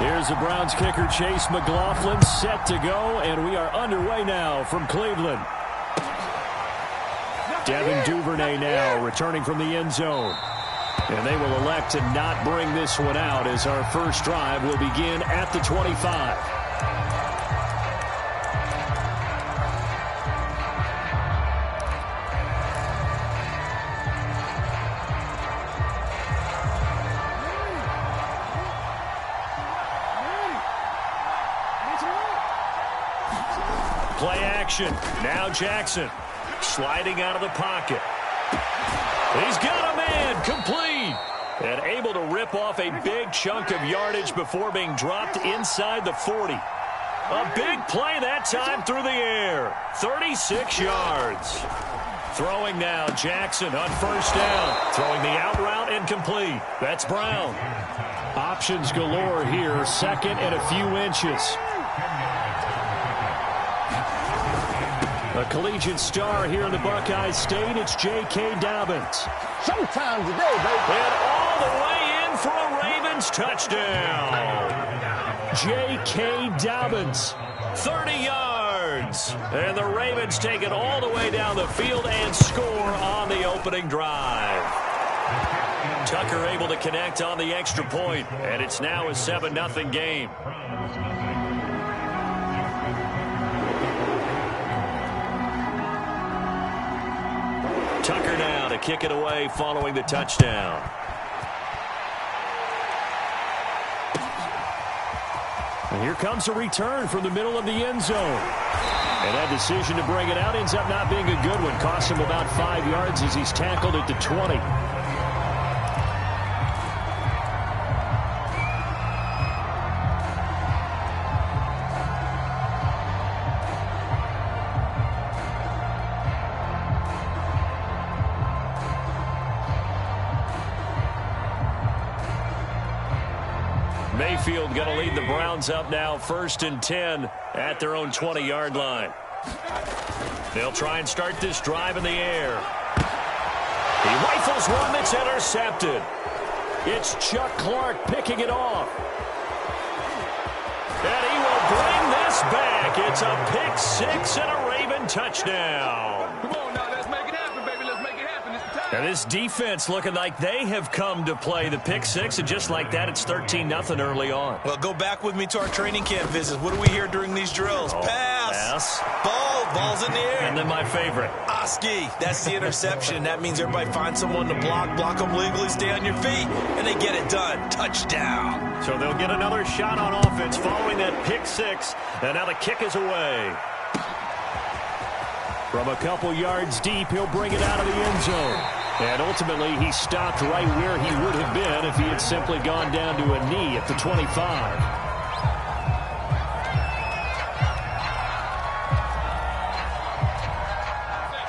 Here's the Browns kicker, Chase McLaughlin, set to go, and we are underway now from Cleveland. Devin Duvernay now returning from the end zone. And they will elect to not bring this one out as our first drive will begin at the 25. Play action. Now Jackson sliding out of the pocket. He's got a man complete and able to rip off a big chunk of yardage before being dropped inside the 40. A big play that time through the air. 36 yards. Throwing now, Jackson on first down. Throwing the out route incomplete. That's Brown. Options galore here. Second and a few inches. A collegiate star here in the Buckeye State, it's J.K. Dobbins. Showtime today, baby. And all the way in for a Ravens touchdown. J.K. Dobbins, 30 yards. And the Ravens take it all the way down the field and score on the opening drive. Tucker able to connect on the extra point, and it's now a 7-0 game. Tucker now to kick it away following the touchdown. And here comes a return from the middle of the end zone. And that decision to bring it out ends up not being a good one. Costs him about 5 yards as he's tackled at the 20. Mayfield going to lead the Browns up now, 1st and 10 at their own 20-yard line. They'll try and start this drive in the air. He rifles one that's intercepted. It's Chuck Clark picking it off. And he will bring this back. It's a pick six and a Raven touchdown. Come on now, let's make it happen, baby. Let's make it happen. It's the time. And this defense looking like they have come to play the pick six, and just like that, it's 13-0 early on. Well, go back with me to our training camp visits. What do we hear during these drills? Pass. Ball's in the air. And then my favorite. Oski. That's the interception. That means everybody finds someone to block them legally, stay on your feet, and they get it done. Touchdown. So they'll get another shot on offense following that pick six, and now the kick is away. From a couple yards deep, he'll bring it out of the end zone. And ultimately, he stopped right where he would have been if he had simply gone down to a knee at the 25.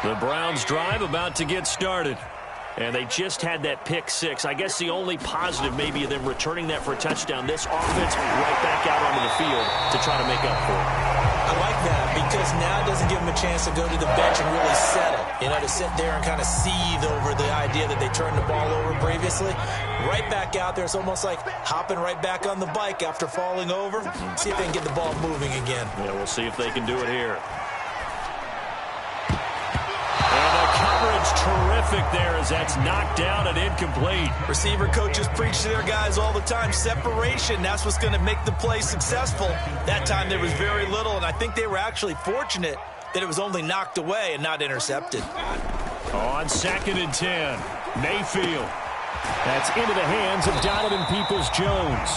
The Browns drive about to get started. And they just had that pick six. I guess the only positive maybe of them returning that for a touchdown. This offense right back out onto the field to try to make up for it. I like that because now it doesn't give them a chance to go to the bench and really settle. You know, to sit there and kind of seethe over the idea that they turned the ball over previously. Right back out there. It's almost like hopping right back on the bike after falling over. See if they can get the ball moving again. Yeah, we'll see if they can do it here. Coverage terrific there as that's knocked down and incomplete. Receiver coaches preach to their guys all the time. Separation, that's what's going to make the play successful. That time there was very little, and I think they were actually fortunate that it was only knocked away and not intercepted. On 2nd and 10, Mayfield. That's into the hands of Donovan Peoples-Jones.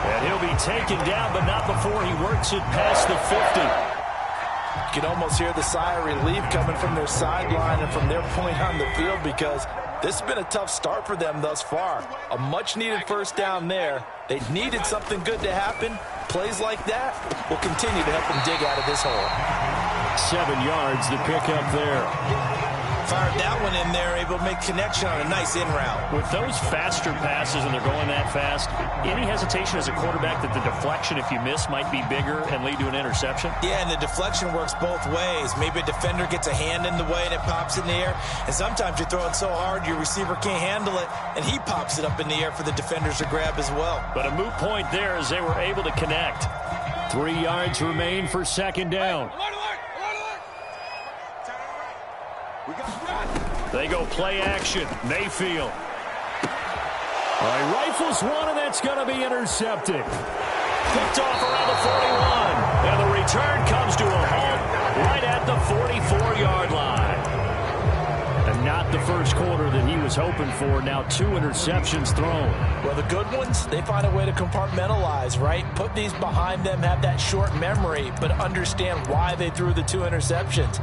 And he'll be taken down, but not before he works it past the 50. You can almost hear the sigh of relief coming from their sideline and from their point on the field because this has been a tough start for them thus far. A much-needed first down there. They needed something good to happen. Plays like that will continue to help them dig out of this hole. 7 yards to pick up there. Fired that one in there, able to make connection on a nice in route. With those faster passes and they're going that fast, any hesitation as a quarterback that the deflection, if you miss, might be bigger and lead to an interception? Yeah, and the deflection works both ways. Maybe a defender gets a hand in the way and it pops in the air. And sometimes you're throwing so hard your receiver can't handle it, and he pops it up in the air for the defenders to grab as well. But a moot point there as they were able to connect. 3 yards remain for second down. They go play action. Mayfield. All right, rifles one, and that's going to be intercepted. Picked off around the 41. And the return comes to a halt right at the 44-yard line. And not the first quarter that he was hoping for. Now 2 interceptions thrown. Well, the good ones, they find a way to compartmentalize, right? Put these behind them, have that short memory, but understand why they threw the 2 interceptions.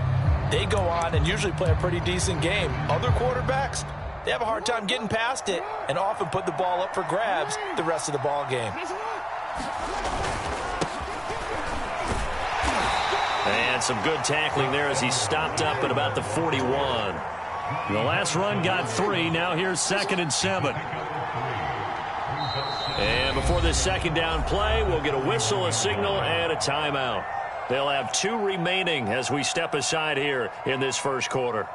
They go on and usually play a pretty decent game. Other quarterbacks, they have a hard time getting past it and often put the ball up for grabs the rest of the ball game. And some good tackling there as he stopped up at about the 41. The last run got 3. Now here's 2nd and 7. And before this second down play, we'll get a whistle, a signal, and a timeout. They'll have 2 remaining as we step aside here in this first quarter.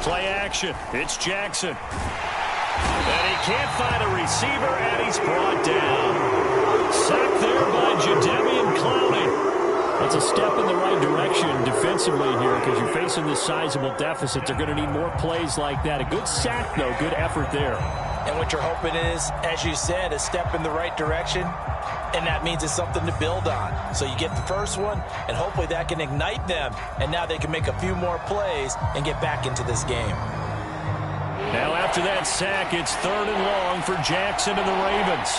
Play action. It's Jackson. And he can't find a receiver, and he's brought down. Sacked there by Jadeveon Clowney. That's a step in the right direction defensively here because you're facing this sizable deficit. They're going to need more plays like that. A good sack, though. Good effort there. And what you're hoping is, as you said, a step in the right direction, and that means it's something to build on. So you get the first one, and hopefully that can ignite them, and now they can make a few more plays and get back into this game. Now after that sack, it's 3rd and long for Jackson and the Ravens.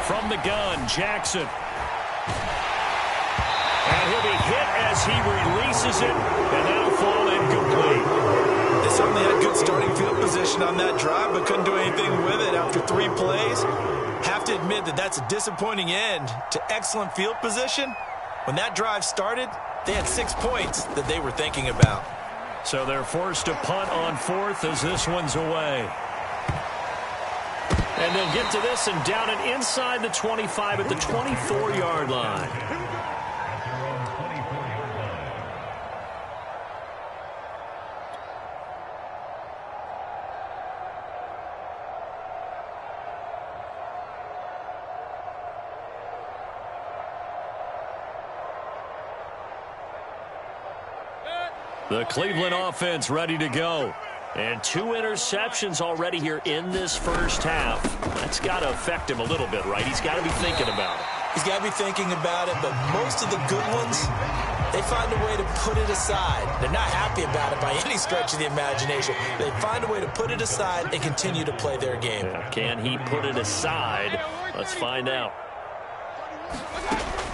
From the gun, Jackson. And he'll be hit as he releases it, and that'll fall incomplete. They certainly had good starting field position on that drive, but couldn't do anything with it after 3 plays. Have to admit that that's a disappointing end to excellent field position. When that drive started, they had 6 points that they were thinking about. So they're forced to punt on 4th as this one's away. And they'll get to this and down it inside the 25 at the 24-yard line. The Cleveland offense ready to go. And 2 interceptions already here in this first half. That's got to affect him a little bit, right? He's got to be thinking about it. He's got to be thinking about it, but most of the good ones, they find a way to put it aside. They're not happy about it by any stretch of the imagination. They find a way to put it aside and continue to play their game. Yeah, can he put it aside? Let's find out.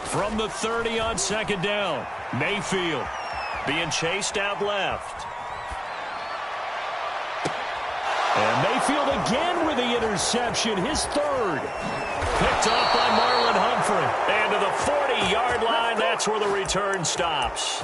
From the 30 on 2nd down, Mayfield being chased out left. And Mayfield again with the interception, his 3rd. Picked off by Marlon Humphrey. And to the 40-yard line, that's where the return stops.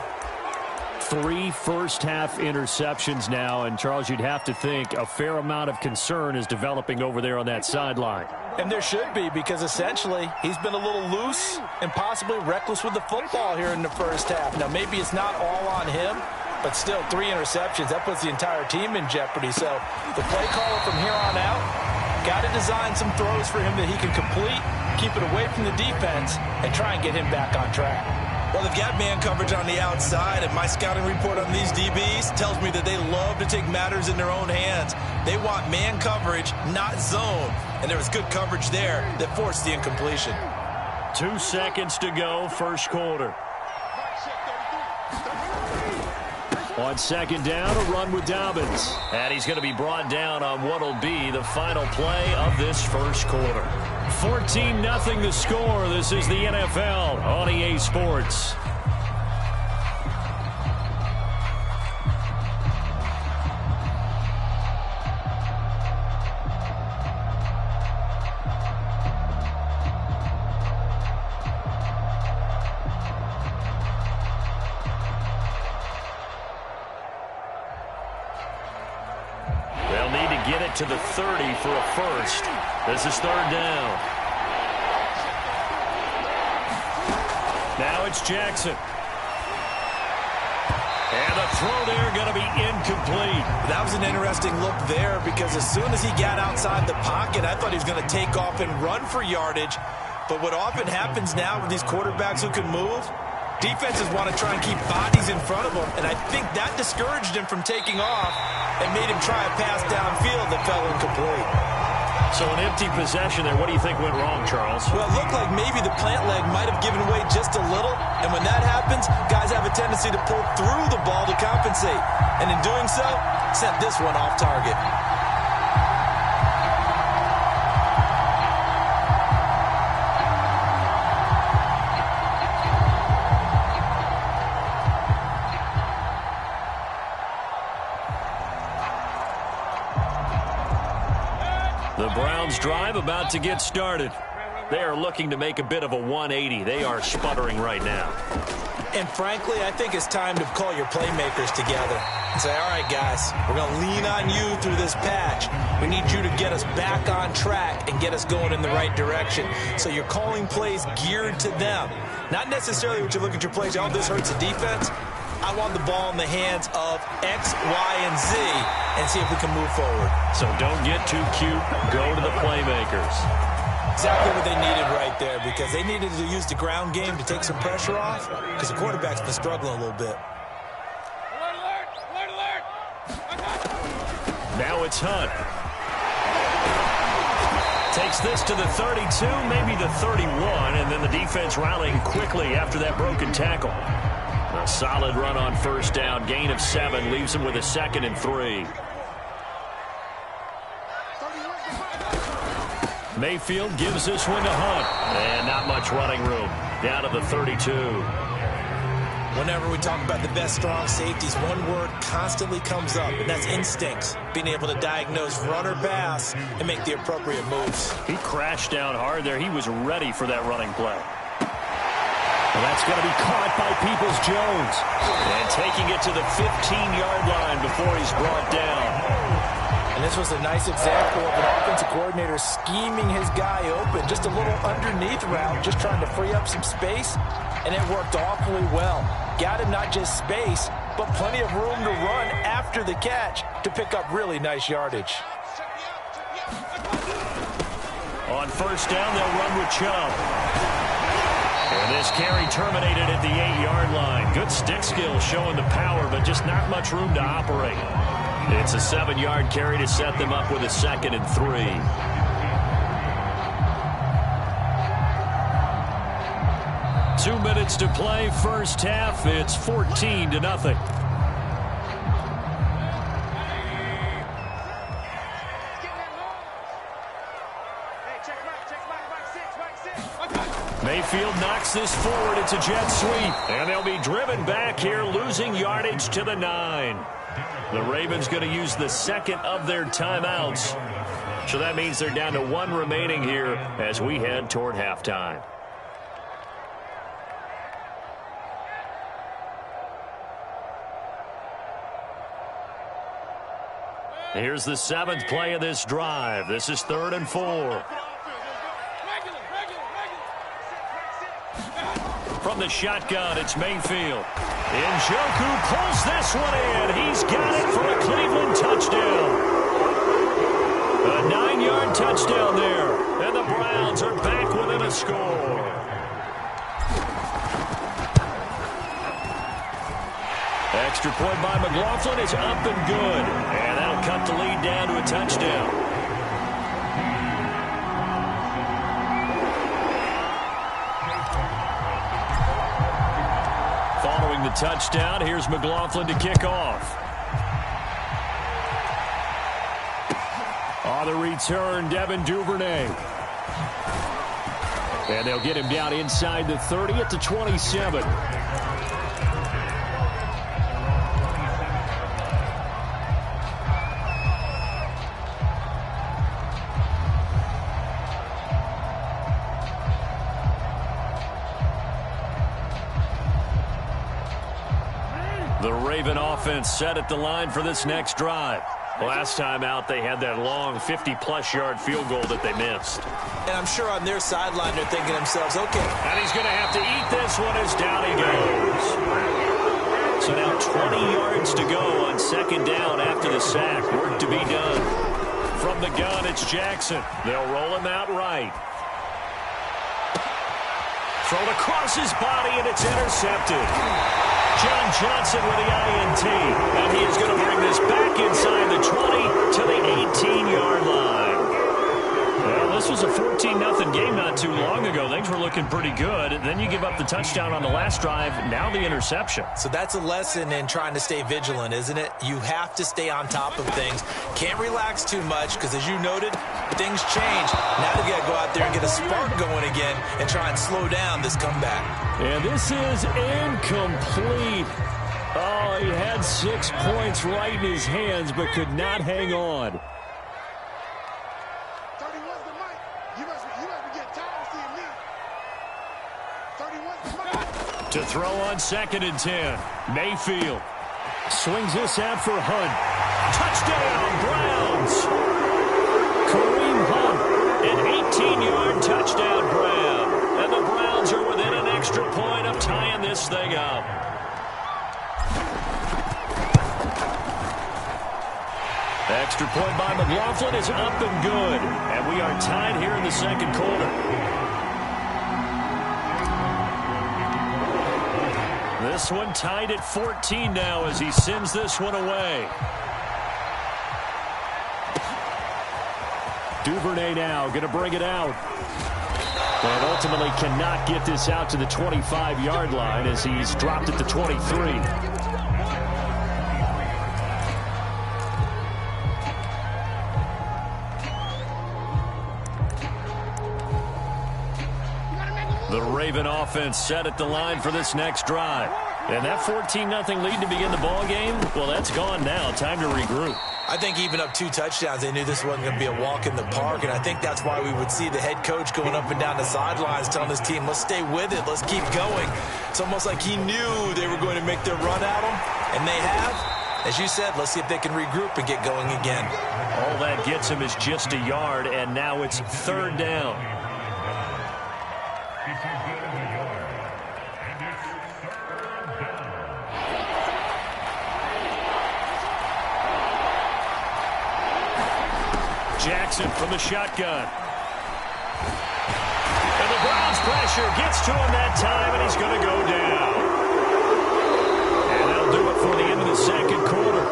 3 first-half interceptions now, and Charles, you'd have to think a fair amount of concern is developing over there on that sideline. And there should be, because essentially he's been a little loose and possibly reckless with the football here in the first half. Now, maybe it's not all on him, but still 3 interceptions. That puts the entire team in jeopardy. So the play caller from here on out got to design some throws for him that he can complete, keep it away from the defense, and try and get him back on track. Well, they've got man coverage on the outside, and my scouting report on these DBs tells me that they love to take matters in their own hands. They want man coverage, not zone. And there was good coverage there that forced the incompletion. 2 seconds to go, first quarter. On 2nd down, a run with Dobbins. And he's going to be brought down on what will be the final play of this first quarter. 14-0 the score. This is the NFL on EA Sports. get it to the 30 for a first. This is third down. Now it's Jackson. And the throw there going to be incomplete. That was an interesting look there because as soon as he got outside the pocket, I thought he was going to take off and run for yardage. But what often happens now with these quarterbacks who can move, defenses want to try and keep bodies in front of them. And I think that discouraged him from taking off and made him try a pass downfield that fell incomplete. So an empty possession there. What do you think went wrong, Charles? Well, it looked like maybe the plant leg might have given away just a little. And when that happens, guys have a tendency to pull through the ball to compensate. And in doing so, sent this one off target. The Browns drive about to get started. They are looking to make a bit of a 180. They are sputtering right now. And frankly, I think it's time to call your playmakers together and say, all right, guys, we're going to lean on you through this patch. We need you to get us back on track and get us going in the right direction. So you're calling plays geared to them. Not necessarily what you look at your plays, oh, this hurts the defense. I want the ball in the hands of X, Y, and Z and see if we can move forward. So don't get too cute. Go to the playmakers. Exactly what they needed right there because they needed to use the ground game to take some pressure off because the quarterback's been struggling a little bit. Now it's Hunt. Takes this to the 32, maybe the 31, and then the defense rallying quickly after that broken tackle. A solid run on first down. Gain of 7 leaves him with a 2nd and 3. Mayfield gives this one to Hunt. And not much running room. Down to the 32. Whenever we talk about the best strong safeties, one word constantly comes up, and that's instincts. Being able to diagnose run or pass and make the appropriate moves. He crashed down hard there. He was ready for that running play. Well, that's going to be caught by Peoples-Jones. And taking it to the 15-yard line before he's brought down. And this was a nice example of an offensive coordinator scheming his guy open. Just a little underneath route, just trying to free up some space. And it worked awfully well. Got him not just space, but plenty of room to run after the catch to pick up really nice yardage. On first down, they'll run with Chubb. And this carry terminated at the 8-yard line. Good stick skill showing the power, but just not much room to operate. It's a 7-yard carry to set them up with a 2nd and 3. Two minutes to play, first half. It's 14-0. Mayfield knocks this forward. It's a jet sweep. And they'll be driven back here, losing yardage to the 9. The Ravens going to use the 2nd of their timeouts. So that means they're down to 1 remaining here as we head toward halftime. Here's the 7th play of this drive. This is 3rd and 4. From the shotgun, it's Mayfield. Njoku pulls this one in. He's got it for a Cleveland touchdown. A 9-yard touchdown there. And the Browns are back within a score. Extra point by McLaughlin is up and good. And that'll cut the lead down to a touchdown. Following the touchdown, here's McLaughlin to kick off. On the return, Devin Duvernay. And they'll get him down inside the 30 at the 27. The Raven offense set at the line for this next drive. Last time out, they had that long 50-plus yard field goal that they missed. And I'm sure on their sideline they're thinking to themselves, okay. And he's going to have to eat this one as down he goes. So now 20 yards to go on second down after the sack. Work to be done. From the gun, it's Jackson. They'll roll him out right. Thrown across his body, and it's intercepted. John Johnson with the INT, and he is going to bring this back inside the 20 to the 18-yard line. Well, this was a 14-0 game not too long ago. Things were looking pretty good. Then you give up the touchdown on the last drive, now the interception. So that's a lesson in trying to stay vigilant, isn't it? You have to stay on top of things. Can't relax too much because, as you noted, things change. Now you got to go out there and get a spark going again and try and slow down this comeback. And this is incomplete. Oh, he had 6 points right in his hands but could not hang on. To throw on 2nd and 10. Mayfield swings this out for Hunt. Touchdown, Browns. Kareem Hunt, an 18-yard touchdown grab. And the Browns are within an extra point of tying this thing up. Extra point by McLaughlin is up and good. And we are tied here in the second quarter. This one tied at 14 now as he sends this one away. Duvernay now going to bring it out. And ultimately cannot get this out to the 25-yard line as he's dropped at the 23. The Raven offense set at the line for this next drive. And that 14-0 lead to begin the ball game, well, that's gone now. Time to regroup. I think even up 2 touchdowns, they knew this wasn't going to be a walk in the park, and I think that's why we would see the head coach going up and down the sidelines telling his team, let's stay with it, let's keep going. It's almost like he knew they were going to make their run at him, and they have. As you said, let's see if they can regroup and get going again. All that gets him is just a yard, and now it's 3rd down. Jackson from the shotgun. And the Browns pressure gets to him that time, and he's going to go down. And that'll do it for the end of the second quarter.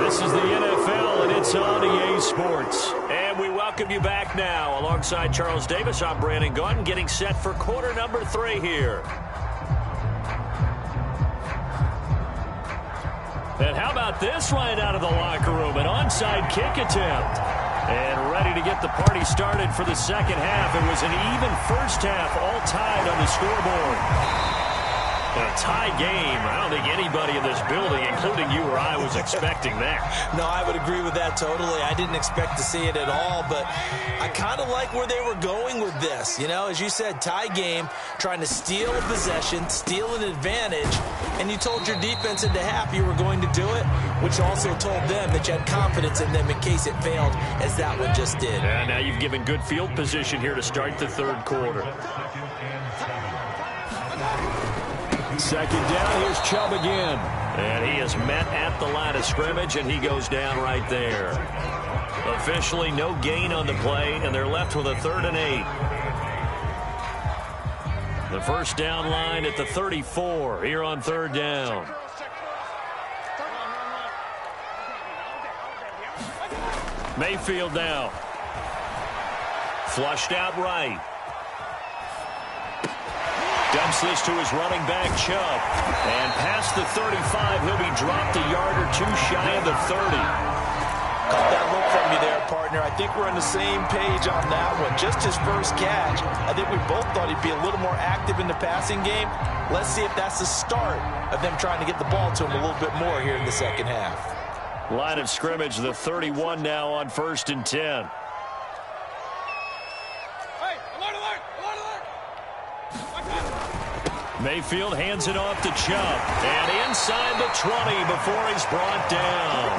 This is the NFL, and it's on EA Sports. And we welcome you back now. Alongside Charles Davis, I'm Brandon Gaudin, getting set for quarter number 3 here. And how about this right out of the locker room? An onside kick attempt. And ready to get the party started for the second half. It was an even first half, all tied on the scoreboard. A tie game. I don't think anybody in this building, including you or I, was expecting that. No, I would agree with that totally. I didn't expect to see it at all, but I kind of like where they were going with this. You know, as you said, tie game, trying to steal a possession, steal an advantage, and you told your defense into half you were going to do it, which also told them that you had confidence in them in case it failed, as that one just did. And now you've given good field position here to start the third quarter. Second down, here's Chubb again. And he is met at the line of scrimmage, and he goes down right there. Officially no gain on the play, and they're left with a 3rd and 8. The first down line at the 34 here on 3rd down. Mayfield now. Flushed out right. Dumps this to his running back, Chubb. And past the 35, he'll be dropped a yard or 2 shy of the 30. Caught that look from you there, partner. I think we're on the same page on that one. Just his first catch. I think we both thought he'd be a little more active in the passing game. Let's see if that's the start of them trying to get the ball to him a little bit more here in the second half. Line of scrimmage, the 31 now on 1st and 10. Mayfield hands it off to Chubb. And inside the 20 before he's brought down.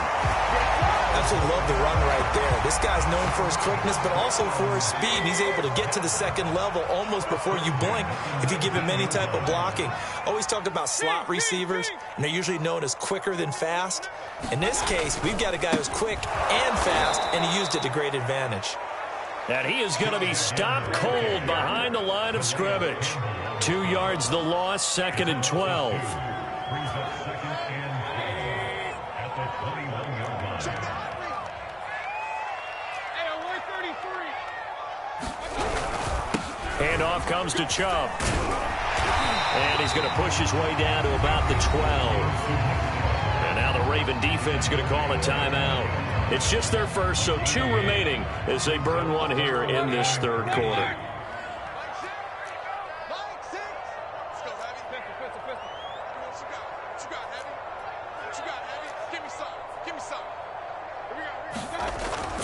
absolutely love the run right there. This guy's known for his quickness, but also for his speed. He's able to get to the second level almost before you blink if you give him any type of blocking. Always talk about slot receivers, and they're usually known as quicker than fast. In this case, we've got a guy who's quick and fast, and he used it to great advantage. And he is going to be stopped cold behind the line of scrimmage. 2 yards the loss, 2nd and 12. Handoff comes to Chubb. And he's going to push his way down to about the 12. And now the Raven defense going to call a timeout. It's just their first, so 2 remaining as they burn one here in this third quarter.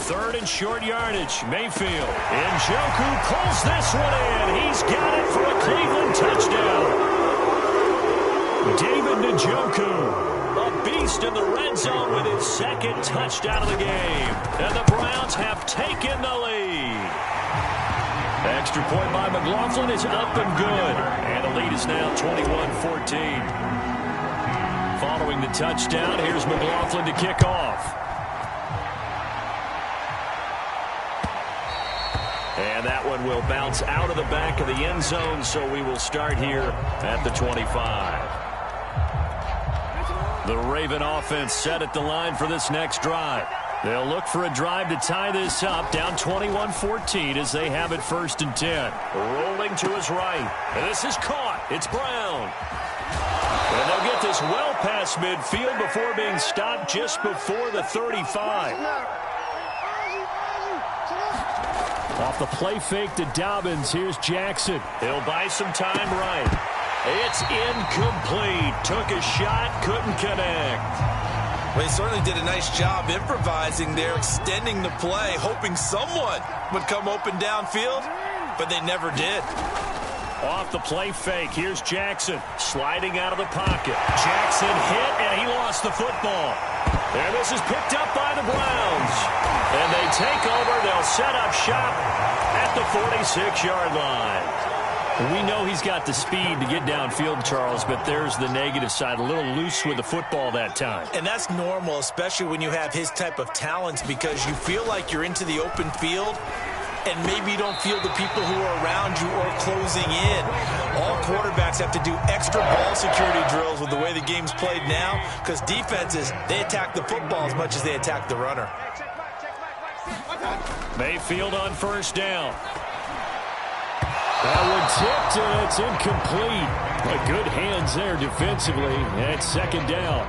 Third and short yardage. Mayfield. Njoku pulls this one in. He's got it for a Cleveland touchdown. David Njoku, a beast in the red zone with his 2nd touchdown of the game. And the Browns have taken the lead. Extra point by McLaughlin is up and good. And the lead is now 21-14. Following the touchdown, here's McLaughlin to kick off. And that one will bounce out of the back of the end zone, so we will start here at the 25. The Raven offense set at the line for this next drive. They'll look for a drive to tie this up, down 21-14 as they have it 1st and 10. Rolling to his right. And this is caught. It's Brown. And they'll get this well past midfield before being stopped just before the 35. Off the play fake to Dobbins. Here's Jackson. He'll buy some time right. It's incomplete. Took a shot, couldn't connect. Well, he certainly did a nice job improvising there, extending the play, hoping someone would come open downfield, but they never did. Off the play fake, here's Jackson sliding out of the pocket. Jackson hit, and he lost the football. And this is picked up by the Browns. And they take over. They'll set up shop at the 46-yard line. We know he's got the speed to get downfield, Charles, but there's the negative side. A little loose with the football that time. And that's normal, especially when you have his type of talents, because you feel like you're into the open field, and maybe you don't feel the people who are around you or closing in. All quarterbacks have to do extra ball security drills with the way the game's played now, because defenses, they attack the football as much as they attack the runner. Mayfield on 1st down. That one tipped, and it's incomplete. But good hands there defensively at 2nd down.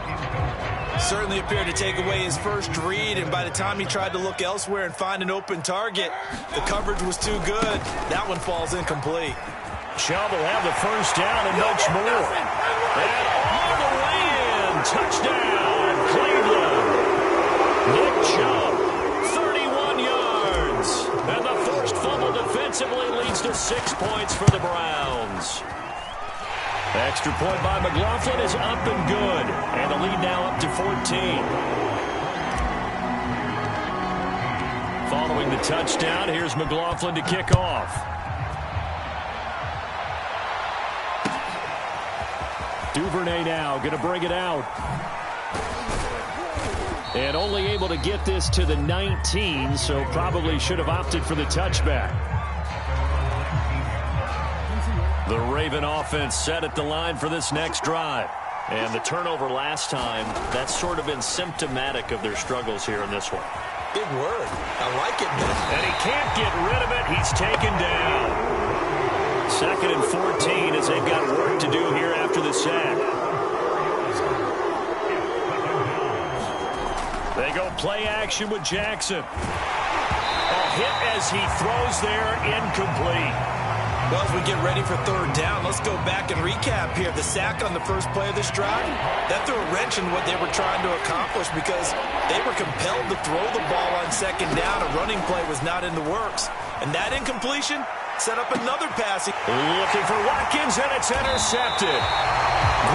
Certainly appeared to take away his first read, and by the time he tried to look elsewhere and find an open target, the coverage was too good. That one falls incomplete. Chubb will have the 1st down and much more. And all the way in. Touchdown, Cleveland. Nick Chubb, 31 yards. And the forced fumble defensively leads to 6 points for the Browns. Extra point by McLaughlin is up and good. And the lead now up to 14. Following the touchdown, here's McLaughlin to kick off. Duvernay now going to bring it out. And only able to get this to the 19, so probably should have opted for the touchback. The Raven offense set at the line for this next drive. And the turnover last time, that's sort of been symptomatic of their struggles here in this one. Big word. I like it, man. And he can't get rid of it. He's taken down. 2nd and 14 as they've got work to do here after the sack. They go play action with Jackson. A hit as he throws there, incomplete. Well, as we get ready for 3rd down, let's go back and recap here. The sack on the first play of this drive, that threw a wrench in what they were trying to accomplish because they were compelled to throw the ball on 2nd down. A running play was not in the works. And that incompletion set up another passing. Looking for Watkins, and it's intercepted.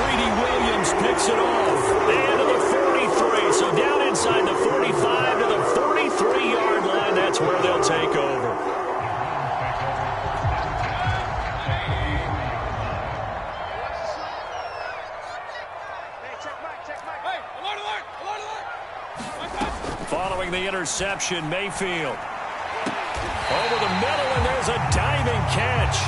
Greedy Williams picks it off. And to the 43, so down inside the 45 to the Following the interception, Mayfield. Over the middle, and there's a diving catch.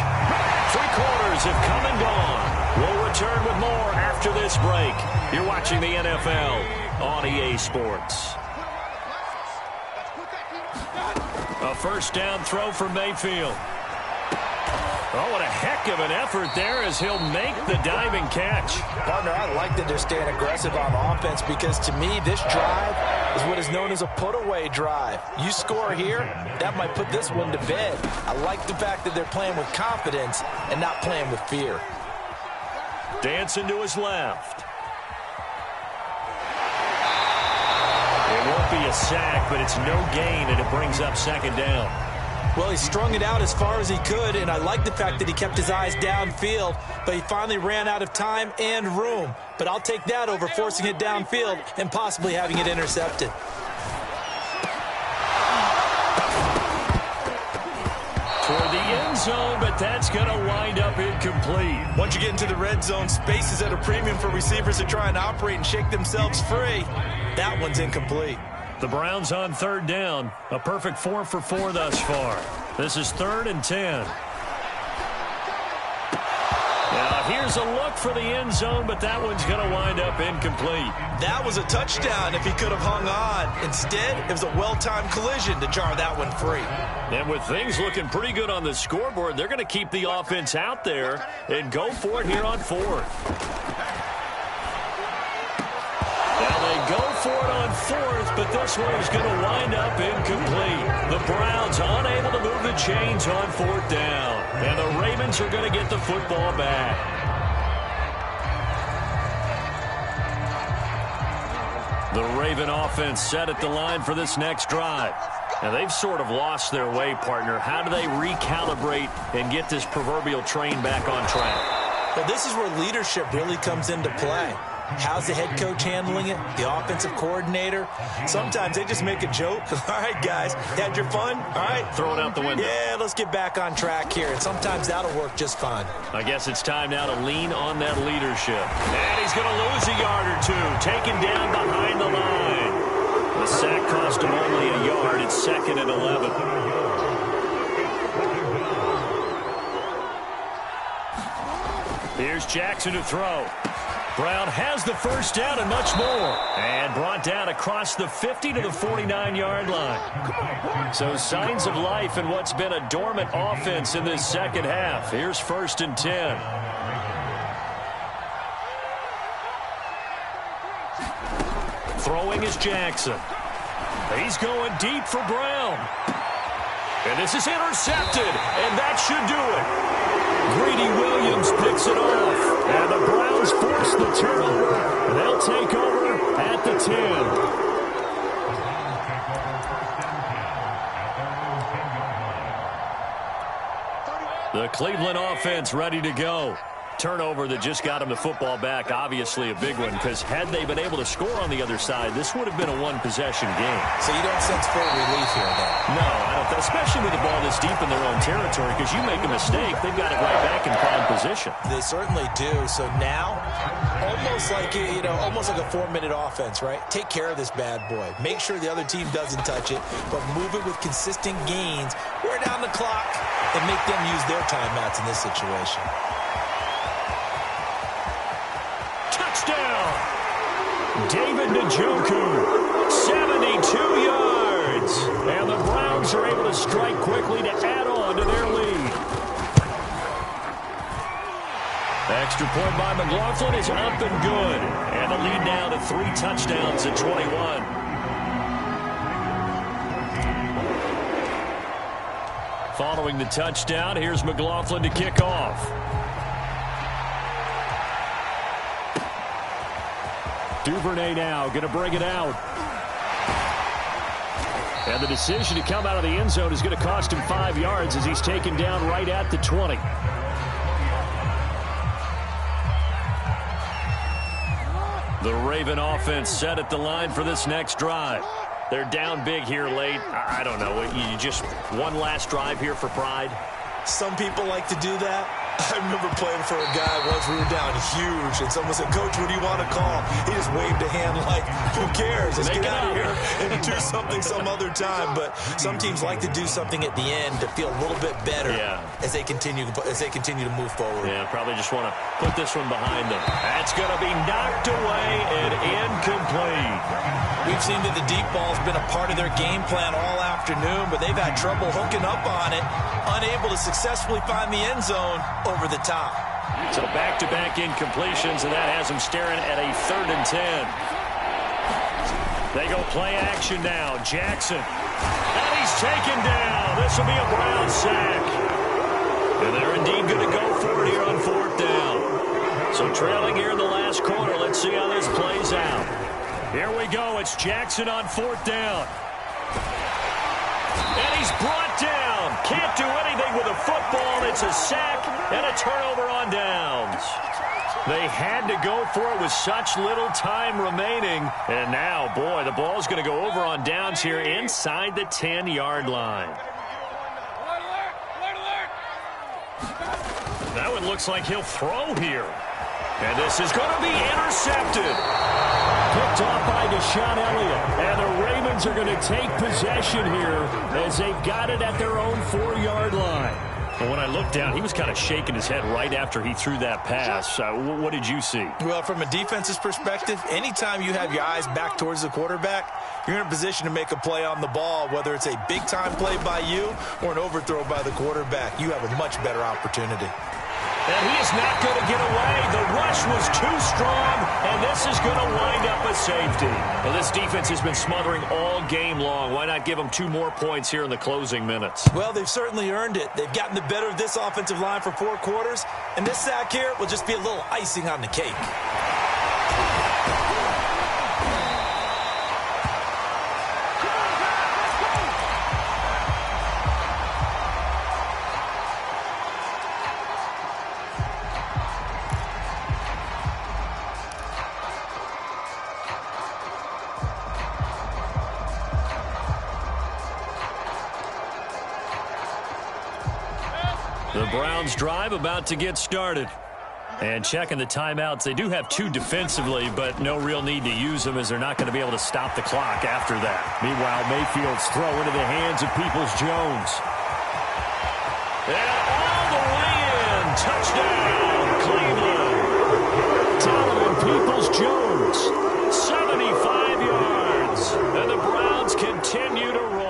3 quarters have come and gone. We'll return with more after this break. You're watching the NFL on EA Sports. A first down throw for Mayfield. Oh, what a heck of an effort there as he'll make the diving catch. Partner, I like that they're staying aggressive on offense because to me, this drive is what is known as a put-away drive. You score here, that might put this one to bed. I like the fact that they're playing with confidence and not playing with fear. Dancing to his left. It won't be a sack, but it's no gain, and it brings up second down. Well, he strung it out as far as he could, and I like the fact that he kept his eyes downfield, but he finally ran out of time and room. But I'll take that over forcing it downfield and possibly having it intercepted. Toward the end zone, but that's going to wind up incomplete. Once you get into the red zone, space is at a premium for receivers to try and operate and shake themselves free. That one's incomplete. The Browns on third down. A perfect 4 for 4 thus far. This is 3rd and 10. Now here's a look for the end zone, but that one's going to wind up incomplete. That was a touchdown if he could have hung on. Instead, it was a well-timed collision to jar that one free. And with things looking pretty good on the scoreboard, they're going to keep the offense out there and go for it here on 4th. Now they go for it on 4th, but this one is going to wind up incomplete. The Browns unable to move the chains on 4th down. And the Ravens are going to get the football back. The Raven offense set at the line for this next drive. Now they've sort of lost their way, partner. How do they recalibrate and get this proverbial train back on track? Well, this is where leadership really comes into play. How's the head coach handling it? The offensive coordinator? Sometimes they just make a joke. All right, guys, had your fun? All right. Throw it out the window. Yeah, let's get back on track here. And sometimes that'll work just fine. I guess it's time now to lean on that leadership. And he's going to lose a yard or two. Taken down behind the line. The sack cost him only a yard. It's 2nd and 11. Here's Jackson to throw. Brown has the first down and much more. And brought down across the 50 to the 49-yard line. So signs of life in what's been a dormant offense in this second half. Here's 1st and 10. Throwing is Jackson. He's going deep for Brown. And this is intercepted. And that should do it. Greedy Williams picks it off. And the Browns force the turnover. They'll take over at the 10. The Cleveland offense ready to go. Turnover that just got him the football back, obviously a big one, because had they been able to score on the other side, this would have been a one-possession game. So you don't sense full relief here, though? No, I don't, especially with the ball this deep in their own territory, because you make a mistake, they've got it right back in prime position. They certainly do. So now, almost like a 4-minute offense, right? Take care of this bad boy. Make sure the other team doesn't touch it, but move it with consistent gains. Wear down the clock and make them use their timeouts in this situation. Touchdown! David Njoku, 72 yards. And the Browns are able to strike quickly to add on to their lead. Extra point by McLaughlin is up and good. And the lead now to 3 touchdowns at 21. Following the touchdown, here's McLaughlin to kick off. Duvernay now going to bring it out. And the decision to come out of the end zone is going to cost him 5 yards as he's taken down right at the 20. The Raven offense set at the line for this next drive. They're down big here late. I don't know. You just one last drive here for pride. Some people like to do that. I remember playing for a guy once. We were down huge, and someone said, "Coach, what do you want to call?" He just waved a hand like, who cares? Let's get out of here and do something some other time. But some teams like to do something at the end to feel a little bit better as they continue to move forward. Yeah, probably just want to put this one behind them. That's going to be knocked away and incomplete. We've seen that the deep ball's been a part of their game plan all afternoon, but they've had trouble hooking up on it, unable to successfully find the end zone over the top. So back-to-back incompletions, and that has them staring at a 3rd and 10. They go play action now. Jackson. And he's taken down. This will be a Brown sack. And they're indeed going to go for it here on 4th down. So trailing here in the last quarter. Let's see how this plays out. Here we go. It's Jackson on 4th down. And he's brought down. Can't do anything with a football. It's a sack and a turnover on downs. They had to go for it with such little time remaining. And now, boy, the ball's going to go over on downs here inside the 10-yard line. That one looks like he'll throw here. And this is going to be intercepted. Picked off by Deshaun Elliott. And the Ravens are going to take possession here as they've got it at their own 4-yard line. Well, when I looked down, he was kind of shaking his head right after he threw that pass. What did you see? Well, from a defense's perspective, anytime you have your eyes back towards the quarterback, you're in a position to make a play on the ball, whether it's a big-time play by you or an overthrow by the quarterback. You have a much better opportunity. And he is not going to get away. The rush was too strong, and this is going to wind up a safety. Well, this defense has been smothering all game long. Why not give them 2 more points here in the closing minutes? Well, they've certainly earned it. They've gotten the better of this offensive line for 4 quarters, and this sack here will just be a little icing on the cake. The Browns drive about to get started. And checking the timeouts, they do have 2 defensively, but no real need to use them as they're not going to be able to stop the clock after that. Meanwhile, Mayfield's throw into the hands of Peoples-Jones. And all the way in. Touchdown, Cleveland. Donovan Peoples-Jones, 75 yards. And the Browns continue to roll.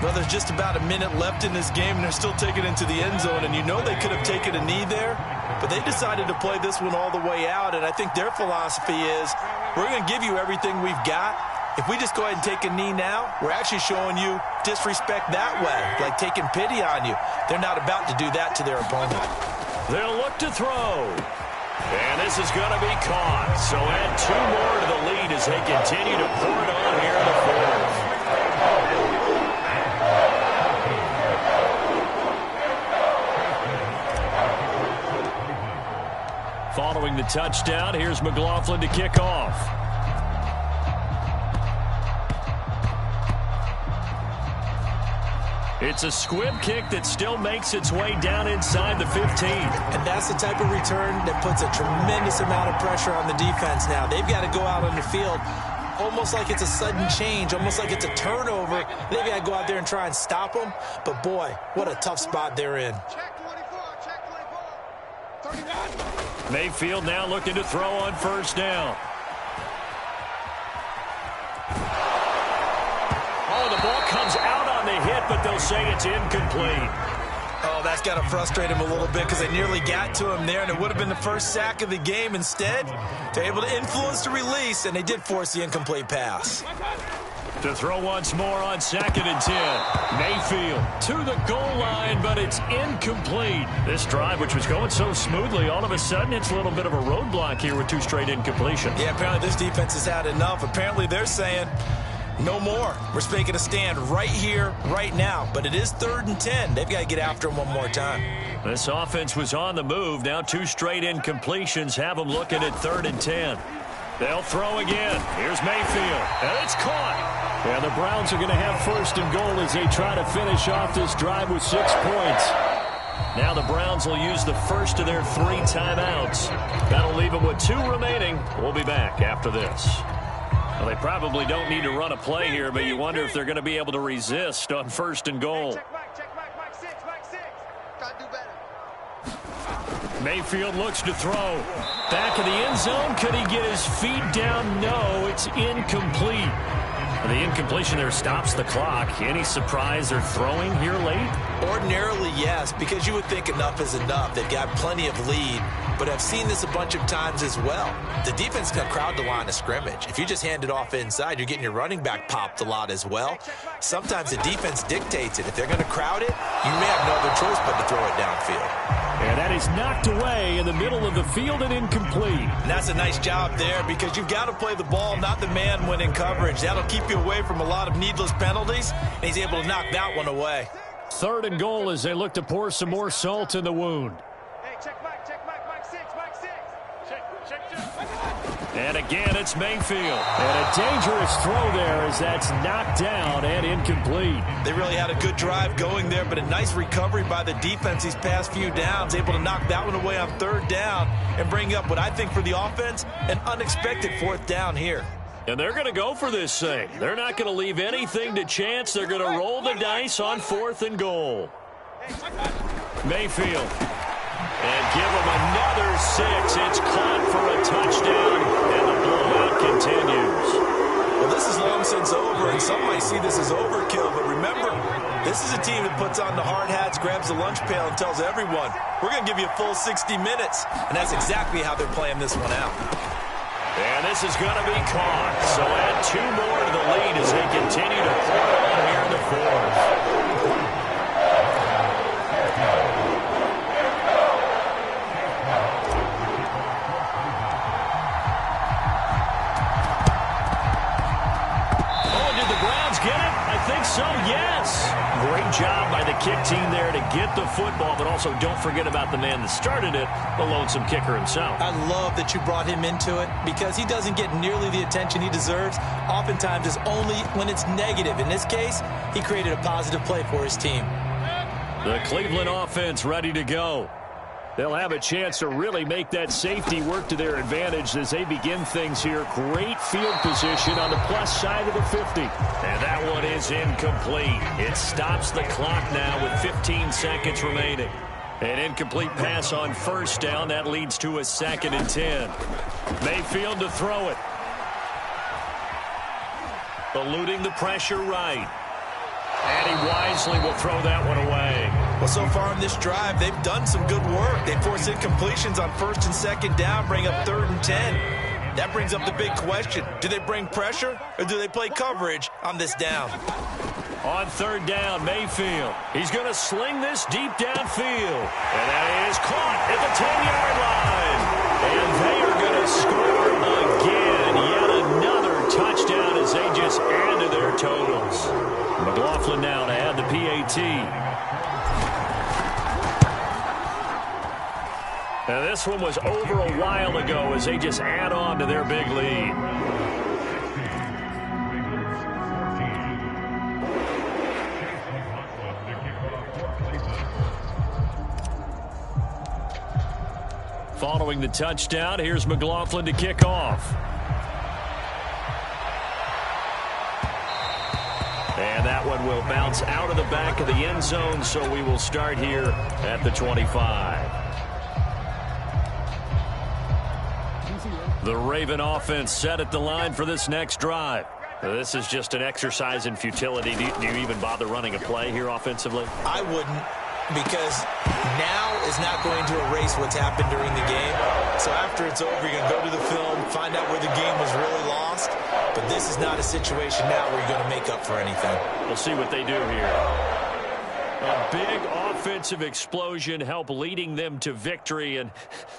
Well, there's just about a minute left in this game, and they're still taking it into the end zone. And you know they could have taken a knee there, but they decided to play this one all the way out. And I think their philosophy is, we're going to give you everything we've got. If we just go ahead and take a knee now, we're actually showing you disrespect that way, like taking pity on you. They're not about to do that to their opponent. They'll look to throw. And this is going to be caught. So add 2 more to the lead as they continue to pour it on here in the 4th. Following the touchdown, here's McLaughlin to kick off. It's a squib kick that still makes its way down inside the 15. And that's the type of return that puts a tremendous amount of pressure on the defense now. They've got to go out on the field almost like it's a sudden change, almost like it's a turnover. They've got to go out there and try and stop them. But, boy, what a tough spot they're in. Mayfield now looking to throw on 1st down. Oh, the ball comes out on the hit, but they'll say it's incomplete. Oh, that's got to frustrate him a little bit because they nearly got to him there, and it would have been the first sack of the game. Instead, they're able to influence the release, and they did force the incomplete pass. To throw once more on 2nd and 10. Mayfield to the goal line, but it's incomplete. This drive, which was going so smoothly, all of a sudden it's a little bit of a roadblock here with 2 straight incompletions. Yeah, apparently this defense has had enough. Apparently they're saying, no more. We're making a stand right here, right now. But it is 3rd and 10. They've got to get after him one more time. This offense was on the move. Now 2 straight incompletions have them looking at 3rd and 10. They'll throw again. Here's Mayfield, and it's caught. Yeah, the Browns are going to have 1st and goal as they try to finish off this drive with 6 points. Now the Browns will use the first of their 3 timeouts. That'll leave them with 2 remaining. We'll be back after this. Well, they probably don't need to run a play here, but you wonder if they're going to be able to resist on 1st and goal. Check Mike 6. Gotta do better. Mayfield looks to throw. Back of the end zone. Could he get his feet down? No, it's incomplete. The incompletion there stops the clock. Any surprise they're throwing here late? Ordinarily, yes, because you would think enough is enough. They've got plenty of lead, but I've seen this a bunch of times as well. The defense can crowd the line of scrimmage. If you just hand it off inside, you're getting your running back popped a lot as well. Sometimes the defense dictates it. If they're going to crowd it, you may have no other choice but to throw it downfield. And that is knocked away in the middle of the field and incomplete. And that's a nice job there because you've got to play the ball, not the man when in coverage. That'll keep you away from a lot of needless penalties, and he's able to knock that one away. 3rd and goal as they look to pour some more salt in the wound. Hey, check Mike 6. And again, it's Mayfield. And a dangerous throw there as that's knocked down and incomplete. They really had a good drive going there, but a nice recovery by the defense these past few downs, able to knock that one away on 3rd down and bring up what I think for the offense, an unexpected 4th down here. And they're going to go for this thing. They're not going to leave anything to chance. They're going to roll the dice on 4th and goal. Mayfield. And give them another 6. It's caught for a touchdown, and the blowout continues. Well, this is long since over, and some might see this as overkill. But remember, this is a team that puts on the hard hats, grabs the lunch pail, and tells everyone, we're going to give you a full 60 minutes. And that's exactly how they're playing this one out. And this is going to be caught. So add 2 more to the lead as they continue to pour it on here in the 4th. So, yes. Great job by the kick team there to get the football, but also don't forget about the man that started it, the lonesome kicker himself. I love that you brought him into it because he doesn't get nearly the attention he deserves. Oftentimes it's only when it's negative. In this case, he created a positive play for his team. The Cleveland offense ready to go. They'll have a chance to really make that safety work to their advantage as they begin things here. Great field position on the plus side of the 50. And that one is incomplete. It stops the clock now with 15 seconds remaining. An incomplete pass on 1st down. That leads to a 2nd and 10. Mayfield to throw it. Eluding the pressure right. And he wisely will throw that one away. Well, so far in this drive, they've done some good work. They force incompletions on 1st and 2nd down, bring up 3rd and 10. That brings up the big question. Do they bring pressure or do they play coverage on this down? On 3rd down, Mayfield. He's going to sling this deep downfield. And that is caught at the 10-yard line. And they are going to score again. Yet another touchdown as they just add to their totals. McLaughlin now to add the PAT. Now this one was over a while ago as they just add on to their big lead. Following the touchdown, here's McLaughlin to kick off. And that one will bounce out of the back of the end zone, so we will start here at the 25. The Raven offense set at the line for this next drive. This is just an exercise in futility. Do you even bother running a play here offensively? I wouldn't, because now is not going to erase what's happened during the game. So after it's over, you're going to go to the film, find out where the game was really lost. But this is not a situation now where you're going to make up for anything. We'll see what they do here. A big offensive explosion help leading them to victory. And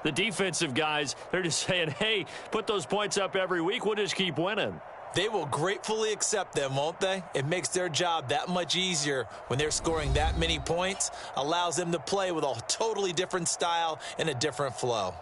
the defensive guys, they're just saying, hey, put those points up every week. We'll just keep winning. They will gratefully accept them, won't they? It makes their job that much easier when they're scoring that many points. Allows them to play with a totally different style and a different flow.